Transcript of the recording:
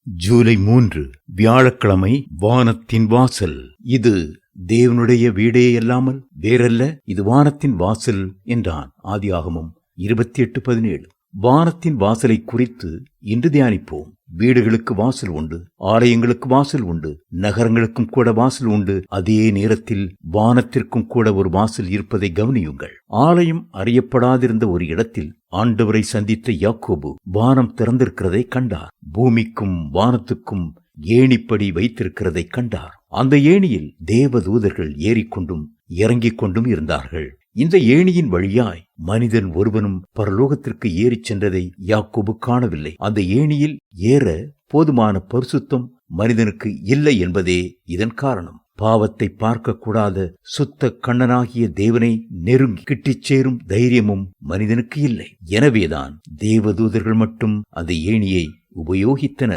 ஜூலை 3 வியாழக்கிழமை. வானத்தின் வாசல். இது தேவனுடைய வீடே அல்லாமல் வேறல்ல, இது வானத்தின் வாசல் என்றான். ஆதியாகமம் 28:17. வானத்தின் வாசலை குறித்து இன்று தியானிப்போம். வீடுகளுக்கு வாசல் உண்டு, ஆலயங்களுக்கு வாசல் உண்டு, நகரங்களுக்கும் கூட வாசல் உண்டு. அதே நேரத்தில் வானத்திற்கும் கூட ஒரு வாசல் இருப்பதை கவனியுங்கள். ஆலயம் அறியப்படாதிருந்த ஒரு இடத்தில் ஆண்டவரை சந்தித்த யாக்கோபு வானம் திறந்திருக்கிறதை கண்டார். பூமிக்கும் வானத்துக்கும் ஏணிப்படி வைத்திருக்கிறதை கண்டார். அந்த ஏணியில் தேவதூதர்கள் ஏறிக்கொண்டும் இறங்கிக் கொண்டும் இருந்தார்கள். இந்த ஏணியின் வழியாய் மனிதன் ஒருவனும் பரலோகத்திற்கு ஏறிச் சென்றதை யாக்கோபு காணவில்லை. அந்த ஏணியில் ஏற போதுமான பரிசுத்தம் மனிதனுக்கு இல்லை என்பதே இதன் காரணம். பாவத்தை பார்க்க கூடாத சுத்த கண்ணனாகிய தேவனை நெருங்கி கிட்டிச் சேரும் தைரியமும் மனிதனுக்கு இல்லை. எனவேதான் தேவதூதர்கள் மட்டும் அந்த ஏணியை உபயோகித்தனர்.